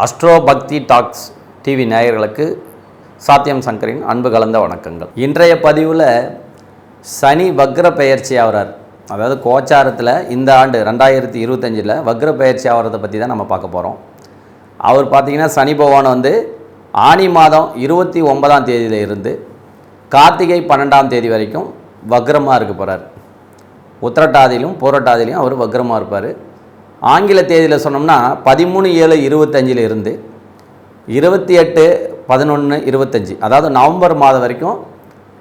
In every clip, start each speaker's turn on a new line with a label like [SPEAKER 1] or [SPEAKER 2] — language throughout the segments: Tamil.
[SPEAKER 1] அஸ்ட்ரோ பக்தி டாக்ஸ் டிவி நேயர்களுக்கு சாத்தியம் சங்கரின் அன்பு கலந்த வணக்கங்கள். இன்றைய பதிவில் சனி வக்ர பெயர்ச்சி ஆகிறார். அதாவது கோச்சாரத்தில் இந்த ஆண்டு 2025 வக்ர பெயர்ச்சி ஆகிறத பற்றி தான் நம்ம பார்க்க போகிறோம். அவர் பார்த்திங்கன்னா சனி பகவான் வந்து ஆனி மாதம் 29ஆம் தேதியில் இருந்து கார்த்திகை 12ஆம் தேதி வரைக்கும் வக்ரமாக இருக்க போகிறார். உத்திரட்டாதியிலும் பூரட்டாதியிலும் அவர் வக்ரமாக இருப்பார். ஆங்கில தேதியில் சொன்னோம்னா 13/7/25 இருந்து 28/11/25, அதாவது நவம்பர் மாதம் வரைக்கும்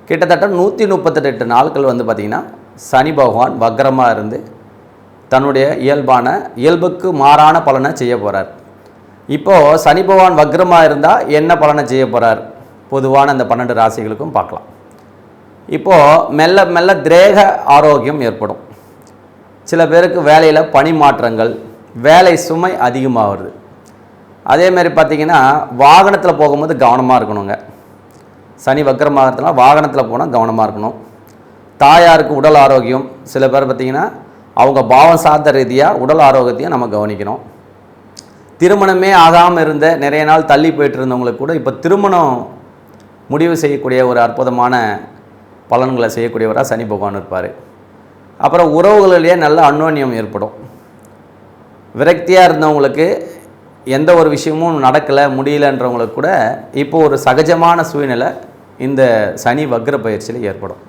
[SPEAKER 1] கிட்டத்தட்ட 138 நாட்கள் வந்து பார்த்திங்கன்னா சனி பகவான் வக்ரமாக இருந்து தன்னுடைய இயல்புக்கு மாறான பலனை செய்ய போகிறார். இப்போது சனி பகவான் வக்ரமாக இருந்தால் என்ன பலனை செய்ய போகிறார் பொதுவான அந்த 12 ராசிகளுக்கும் பார்க்கலாம். இப்போது மெல்ல மெல்ல திரேக ஆரோக்கியம் ஏற்படும். சில பேருக்கு வேலையில் பணி மாற்றங்கள், வேலை சுமை அதிகமாகுது. அதேமாதிரி பார்த்திங்கன்னா வாகனத்தில் போகும்போது கவனமாக இருக்கணுங்க. சனி வக்ரமாகறதுனால வாகனத்தில் போனால் கவனமாக இருக்கணும். தாயாருக்கு உடல் ஆரோக்கியம், சில பேர் பார்த்திங்கன்னா அவங்க பாவம் சார்ந்த ரீதியாக உடல் ஆரோக்கியத்தையும் நம்ம கவனிக்கணும். திருமணமே ஆகாமல் இருந்த நிறைய நாள் தள்ளி போயிட்டு இருந்தவங்களுக்கு கூட இப்போ திருமணம் முடிவு செய்யக்கூடிய ஒரு அற்புதமான பலன்களை செய்யக்கூடியவராக சனி பகவான் இருப்பார். அப்புறம் உறவுகளிலேயே நல்ல அந்யோன்யம் ஏற்படும். விரக்தியாக இருந்தவங்களுக்கு எந்த ஒரு விஷயமும் நடக்கலை முடியலன்றவங்களுக்கு கூட இப்போது ஒரு சகஜமான சூழ்நிலை இந்த சனி வக்ர பயிற்சியில் ஏற்படும்.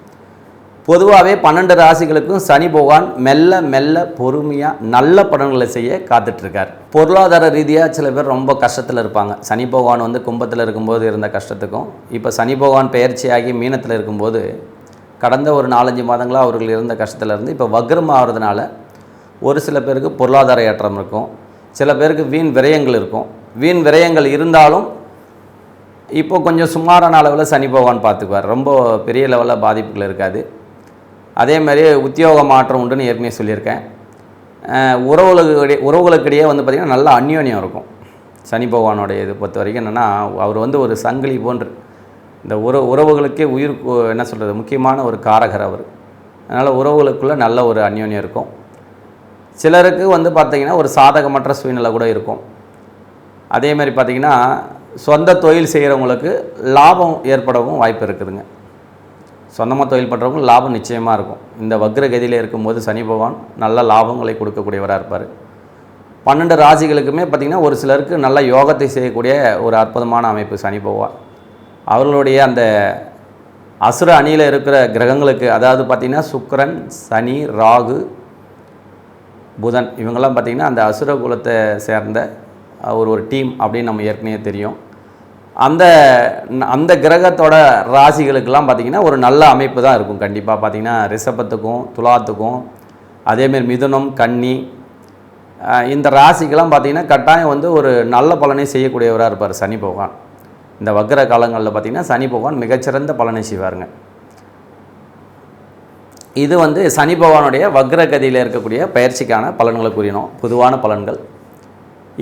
[SPEAKER 1] பொதுவாகவே 12 ராசிகளுக்கும் சனி பகவான் மெல்ல மெல்ல பொறுமையாக நல்ல பலன்களை செய்ய காத்துட்ருக்கார். பொருளாதார ரீதியாக சில பேர் ரொம்ப கஷ்டத்தில் இருப்பாங்க. சனி பகவான் வந்து கும்பத்தில் இருக்கும்போது இருந்த கஷ்டத்துக்கும் இப்போ சனி பகவான் பயிற்சியாகி மீனத்தில் இருக்கும்போது கடந்த ஒரு 4-5 மாதங்களாக அவர்கள் இருந்த கஷ்டத்திலேருந்து இப்போ வக்ரம் ஆகிறதுனால ஒரு சில பேருக்கு பொருளாதார ஏற்றம் இருக்கும், சில பேருக்கு வீண் விரயங்கள் இருக்கும். வீண் விரயங்கள் இருந்தாலும் இப்போ கொஞ்சம் சுமாரான அளவில் சனி பகவான் பார்த்துக்குவார். ரொம்ப பெரிய லெவலில் பாதிப்புகள் இருக்காது. அதேமாதிரி உத்தியோக மாற்றம் உண்டுன்னு ஏற்கனவே சொல்லியிருக்கேன். உறவுகளுக்கிடையே வந்து பார்த்திங்கன்னா நல்ல அந்யோன்யம் இருக்கும். சனி பகவானுடைய இது பொறுத்த வரைக்கும் என்னென்னா அவர் வந்து ஒரு சங்கிலி போன்று இந்த உறவுகளுக்கே உயிர் என்ன சொல்கிறது முக்கியமான ஒரு காரகர் அவர். அதனால் உறவுகளுக்குள்ளே நல்ல ஒரு அந்யோன்யம் இருக்கும். சிலருக்கு வந்து பார்த்திங்கன்னா ஒரு சாதகமற்ற சூழ்நிலை கூட இருக்கும். அதேமாதிரி பார்த்திங்கன்னா சொந்த தொழில் செய்கிறவங்களுக்கு லாபம் ஏற்படவும் வாய்ப்பு இருக்குதுங்க. சொந்தமாக தொழில் பண்ணுறவங்க லாபம் நிச்சயமாக இருக்கும். இந்த வக்ர கதியில் இருக்கும்போது சனி பகவான் நல்ல லாபங்களை கொடுக்கக்கூடியவராக இருப்பார். 12 ராசிகளுக்குமே பார்த்திங்கன்னா ஒரு சிலருக்கு நல்ல யோகத்தை செய்யக்கூடிய ஒரு அற்புதமான அமைப்பு சனி பகவான். அவர்களுடைய அந்த அசுர அணியில் இருக்கிற கிரகங்களுக்கு, அதாவது பார்த்திங்கன்னா சுக்கிரன், சனி, ராகு, புதன், இவங்கெல்லாம் பார்த்திங்கன்னா அந்த அசுர குலத்தை சேர்ந்த ஒரு டீம் அப்படின்னு நம்ம ஏற்கனவே தெரியும். அந்த கிரகத்தோட ராசிகளுக்கெல்லாம் பார்த்திங்கன்னா ஒரு நல்ல அமைப்பு தான் இருக்கும். கண்டிப்பாக பார்த்திங்கன்னா ரிஷபத்துக்கும் துலாத்துக்கும் அதேமாரி மிதுனம், கன்னி, இந்த ராசிக்கெல்லாம் பார்த்திங்கன்னா கட்டாயம் வந்து ஒரு நல்ல பலனை செய்யக்கூடியவராக இருப்பார் சனி பகவான். இந்த வக்ர காலங்களில் பார்த்திங்கன்னா சனி பகவான் மிகச்சிறந்த பலனை செய்வாருங்க. இது வந்து சனி பகவானுடைய வக்ர கதியில் இருக்கக்கூடிய பயிற்சிக்கான பலன்களை கூறினோம், பொதுவான பலன்கள்.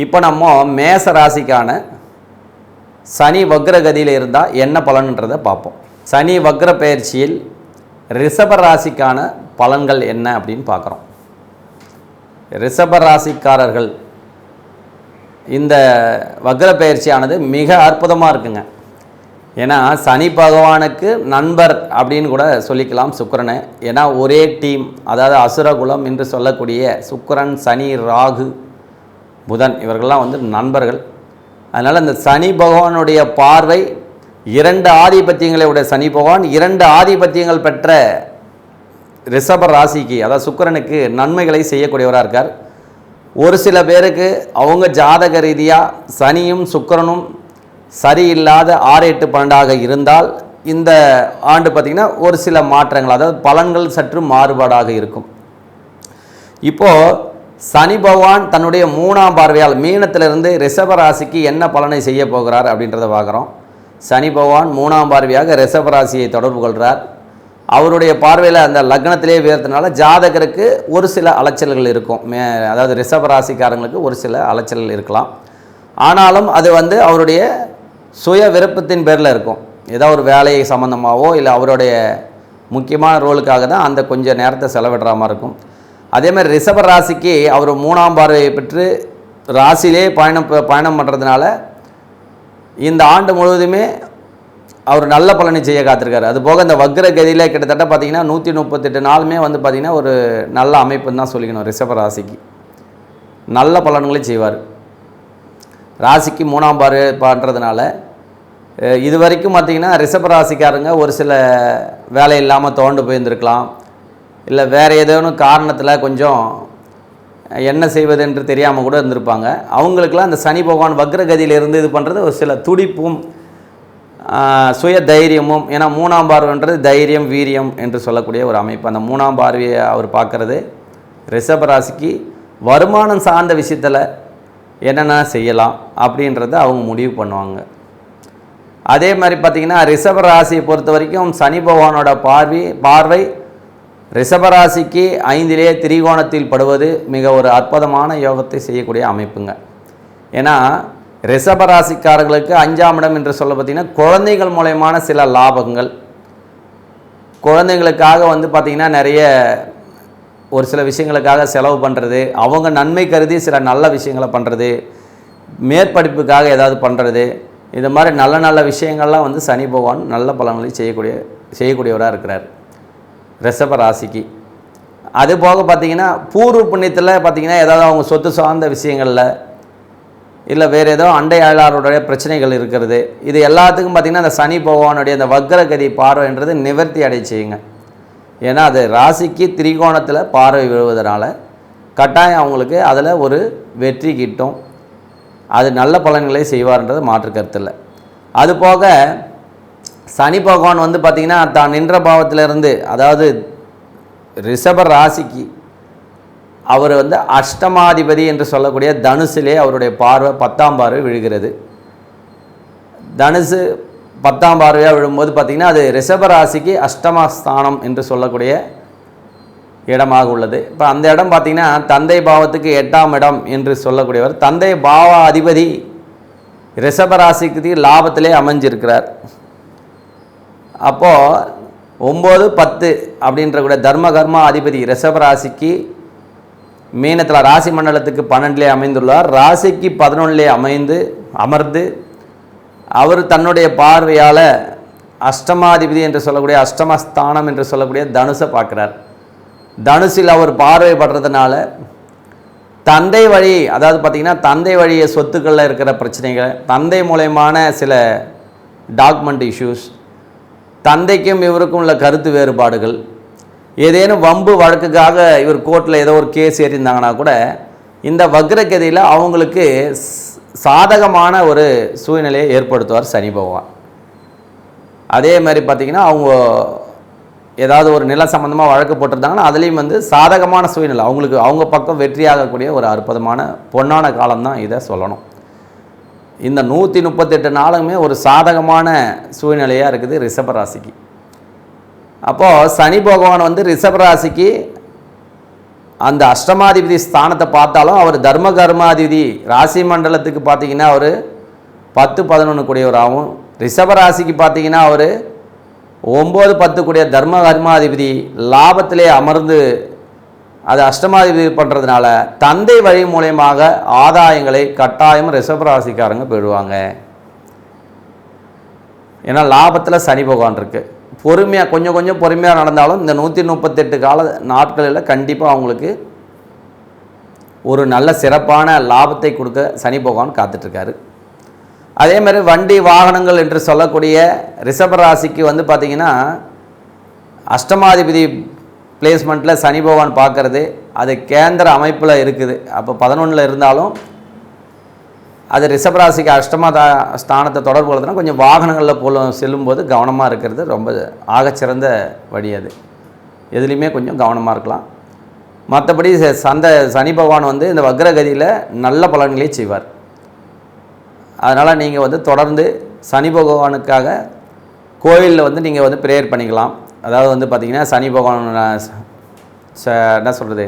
[SPEAKER 1] இப்போ நம்ம மேச ராசிக்கான சனி வக்ர கதியில் இருந்தால் என்ன பலன்ன்றதை பார்ப்போம். சனி வக்ர பயிற்சியில் ரிஷப ராசிக்கான பலன்கள் என்ன அப்படின்னு பார்க்குறோம். ரிஷப ராசிக்காரர்கள் இந்த வக்ர பயிற்சியானது மிக அற்புதமாக இருக்குங்க. ஏன்னா சனி பகவானுக்கு நண்பர் அப்படின்னு கூட சொல்லிக்கலாம் சுக்கிரனை. ஏன்னா ஒரே டீம், அதாவது அசுரகுலம் என்று சொல்லக்கூடிய சுக்கிரன், சனி, ராகு, புதன் இவர்கள்லாம் வந்து நண்பர்கள். அதனால் இந்த சனி பகவானுடைய பார்வை 2 ஆதிபத்தியங்களை உடைய சனி பகவான் 2 ஆதிபத்தியங்கள் பெற்ற ரிஷப ராசிக்கு, அதாவது சுக்கிரனுக்கு நன்மைகளை செய்யக்கூடியவராக இருக்கார். ஒரு சில பேருக்கு அவங்க ஜாதக ரீதியாக சனியும் சுக்கிரனும் சரியில்லாத 6, 8, 12 இருந்தால் இந்த ஆண்டு பார்த்திங்கன்னா ஒரு சில மாற்றங்கள், அதாவது பலன்கள் சற்று மாறுபாடாக இருக்கும். இப்போது சனி பகவான் தன்னுடைய 3ஆம் பார்வையால் மீனத்திலிருந்து ரிஷப ராசிக்கு என்ன பலனை செய்ய போகிறார் அப்படின்றத பார்க்குறோம். சனி பகவான் 3ஆம் பார்வையாக ரிஷப ராசியை தொடர்பு கொள்கிறார். அவருடைய பார்வையில் அந்த லக்னத்திலே வீரத்தினால ஜாதகருக்கு ஒரு சில அலைச்சல்கள் இருக்கும். அதாவது ரிஷப ராசிக்காரங்களுக்கு ஒரு சில அலைச்சல்கள் இருக்கலாம். ஆனாலும் அது வந்து அவருடைய சுய விருப்பத்தின் பேரில் இருக்கும். ஏதோ ஒரு வேலை சம்மந்தமாகவோ இல்லை அவருடைய முக்கியமான ரோலுக்காக தான் அந்த கொஞ்சம் நேரத்தை செலவிடுற மாதிரி இருக்கும். அதேமாதிரி ரிஷப ராசிக்கு அவர் 3ஆம் பார்வையை பெற்று ராசியிலே பயணம் பண்ணுறதுனால இந்த ஆண்டு முழுவதுமே அவர் நல்ல பலனை செய்ய காத்திருக்காரு. அதுபோக இந்த வக்ர கதியில் கிட்டத்தட்ட பார்த்திங்கன்னா 138 நாளுமே வந்து பார்த்திங்கன்னா ஒரு நல்ல அமைப்புன்னு தான் சொல்லிக்கணும். ரிஷப ராசிக்கு நல்ல பலன்களையும் செய்வார். ராசிக்கு 3ஆம் பார் பண்ணுறதுனால இது வரைக்கும் பார்த்திங்கன்னா ரிஷப ராசிக்காரங்க ஒரு சில வேலை இல்லாமல் தோண்டு போயிருந்துருக்கலாம், இல்லை வேறு ஏதேனும் காரணத்தில் கொஞ்சம் என்ன செய்வது என்று தெரியாமல் கூட இருந்திருப்பாங்க. அவங்களுக்கெல்லாம் அந்த சனி பகவான் வக்ரகதியிலிருந்து இது பண்ணுறது ஒரு சில துடிப்பும் சுய தைரியமும். ஏன்னா 3ஆம் பார்வைன்றது தைரியம் வீரியம் என்று சொல்லக்கூடிய ஒரு அமைப்பு. அந்த 3ஆம் பார்வையை அவர் பார்க்குறது ரிஷபராசிக்கு வருமானம் சார்ந்த விஷயத்தில் என்னென்ன செய்யலாம் அப்படின்றத அவங்க முடிவு பண்ணுவாங்க. அதே மாதிரி பார்த்திங்கன்னா ரிஷபராசியை பொறுத்த வரைக்கும் சனி பகவானோட பார்வை ரிஷபராசிக்கு 5லே திரிகோணத்தில் படுவது மிக ஒரு அற்புதமான யோகத்தை செய்யக்கூடிய அமைப்புங்க. ஏன்னா ரிஷபராசிக்காரர்களுக்கு 5ஆம் இடம் என்று சொல்ல பார்த்திங்கன்னா குழந்தைகள் மூலயமான சில லாபங்கள், குழந்தைங்களுக்காக வந்து பார்த்திங்கன்னா நிறைய ஒரு சில விஷயங்களுக்காக செலவு பண்ணுறது, அவங்க நன்மை கருதி சில நல்ல விஷயங்களை பண்ணுறது, மேற்படிப்புக்காக ஏதாவது பண்ணுறது, இந்த மாதிரி நல்ல நல்ல விஷயங்கள்லாம் வந்து சனி பகவான் நல்ல பலன்களை செய்யக்கூடியவராக இருக்கிறார் ரிஷப ராசிக்கு. அது போக பார்த்திங்கன்னா பூர்வ புண்ணியத்தில் பார்த்திங்கன்னா ஏதாவது அவங்க சொத்து சார்ந்த விஷயங்களில் இல்லை வேறு ஏதோ அண்டையாளருடைய பிரச்சனைகள் இருக்கிறது, இது எல்லாத்துக்கும் பார்த்திங்கன்னா அந்த சனி பகவானுடைய அந்த வக்ரகதி பார்வைன்றது நிவர்த்தி அடை செய்யுங்க. ஏன்னா அது ராசிக்கு திரிகோணத்தில் பார்வை விழுவதனால கட்டாயம் அவங்களுக்கு அதில் ஒரு வெற்றி கிட்டும், அது நல்ல பலன்களை செய்வார்ன்றது மாற்று கருத்து இல்லை. அதுபோக சனி பகவான் வந்து பார்த்திங்கன்னா தான் நின்ற பாவத்திலிருந்து, அதாவது ரிஷப ராசிக்கு அவர் வந்து அஷ்டமாதிபதி என்று சொல்லக்கூடிய தனுசிலே அவருடைய பார்வை 10ஆம் பார்வை விழுகிறது. தனுசு 10ஆம் பார்வையாக விழும்போது பார்த்திங்கன்னா அது ரிஷப ராசிக்கு அஷ்டமஸ்தானம் என்று சொல்லக்கூடிய இடமாக உள்ளது. இப்போ அந்த இடம் பார்த்திங்கன்னா தந்தை பாவத்துக்கு 8ஆம் இடம் என்று சொல்லக்கூடியவர். தந்தை பாவ அதிபதி ரிஷபராசிக்கு லாபத்திலே அமைஞ்சிருக்கிறார். அப்போது 9, 10 அப்படின்ற கூட தர்ம கர்மா அதிபதி ரிஷபராசிக்கு மீனத்தில் ராசி மண்டலத்துக்கு 12லே அமைந்துள்ளார். ராசிக்கு 11லே அமர்ந்து அவர் தன்னுடைய பார்வையால் அஷ்டமாதிபதி என்று சொல்லக்கூடிய அஷ்டமஸ்தானம் என்று சொல்லக்கூடிய தனுசை பார்க்குறார். தனுசில் அவர் பார்வைப்படுறதுனால தந்தை வழி, அதாவது பார்த்திங்கன்னா தந்தை வழிய சொத்துக்களில் இருக்கிற பிரச்சனைகள், தந்தை மூலயமான சில டாக்குமெண்ட் இஷ்யூஸ், தந்தைக்கும் இவருக்கும் உள்ள கருத்து வேறுபாடுகள், ஏதேனும் வம்பு வழக்குக்காக இவர் கோர்ட்டில் ஏதோ ஒரு கேஸ் ஏறியிருந்தாங்கன்னா கூட இந்த வக்ரகதியில் அவங்களுக்கு சாதகமான ஒரு சூழ்நிலையை ஏற்படுத்துவார் சனி பகவான். அதே மாதிரி பார்த்திங்கன்னா அவங்க ஏதாவது ஒரு நில சம்மந்தமாக வழக்கு போட்டிருந்தாங்கன்னா அதுலேயும் வந்து சாதகமான சூழ்நிலை, அவங்களுக்கு அவங்க பக்கம் வெற்றியாகக்கூடிய ஒரு அற்புதமான பொன்னான காலம்தான் இதை சொல்லணும். இந்த 138 நாளுமே ஒரு சாதகமான சூழ்நிலையாக இருக்குது ரிஷபராசிக்கு. அப்போது சனி பகவான் வந்து ரிஷபராசிக்கு அந்த அஷ்டமாதிபதி ஸ்தானத்தை பார்த்தாலும் அவர் தர்ம கர்மாதிபதி ராசி மண்டலத்துக்கு பார்த்திங்கன்னா அவர் 10, 11 கூடியவராகவும், ரிஷபராசிக்கு பார்த்திங்கன்னா அவர் 9, 10 கூடிய தர்ம கர்மாதிபதி லாபத்திலே அமர்ந்து அது அஷ்டமாதிபதி பண்ணுறதுனால தந்தை வழி மூலயமாக ஆதாயங்களை கட்டாயம் ரிஷபராசிக்காரங்க பெறுவாங்க. ஏன்னா லாபத்தில் சனி பகவான் இருக்குது. பொறுமையாக கொஞ்சம் பொறுமையாக நடந்தாலும் இந்த 138 நாட்களில் கண்டிப்பாக அவங்களுக்கு ஒரு நல்ல சிறப்பான லாபத்தை கொடுக்க சனி பகவான் காத்துட்ருக்காரு. அதே மாதிரி வண்டி வாகனங்கள் என்று சொல்லக்கூடிய ரிஷபராசிக்கு வந்து பார்த்திங்கன்னா அஷ்டமாதிபதி பிளேஸ்மெண்ட்டில் சனி பகவான் பார்க்குறது அது கேந்திர அமைப்பில் இருக்குது. அப்போ 11ல் இருந்தாலும் அது ரிஷபராசிக்கு ஸ்தானத்தை தொடர்பு கொள்ளுதுன்னா கொஞ்சம் வாகனங்களில் செல்லும்போது கவனமாக இருக்கிறது ரொம்ப ஆகச்சிறந்த வழி. அது எதுலேயுமே கொஞ்சம் கவனமாக இருக்கலாம். மற்றபடி சனி பகவான் வந்து இந்த வக்ரகதியில் நல்ல பலன்களை செய்வார். அதனால் நீங்கள் வந்து தொடர்ந்து சனி பகவானுக்காக கோயிலில் வந்து நீங்கள் வந்து ப்ரேயர் பண்ணிக்கலாம். அதாவது வந்து பார்த்திங்கன்னா சனி பகவான் என்ன சொல்கிறது,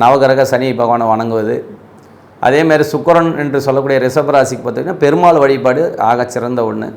[SPEAKER 1] நவகிரக சனி பகவானை வணங்குவது, அதேமாதிரி சுக்கிரன் என்று சொல்லக்கூடிய ரிஷபராசிக்கு பார்த்திங்கன்னா பெருமாள் வழிபாடு ஆகச்சிறந்த ஒன்று.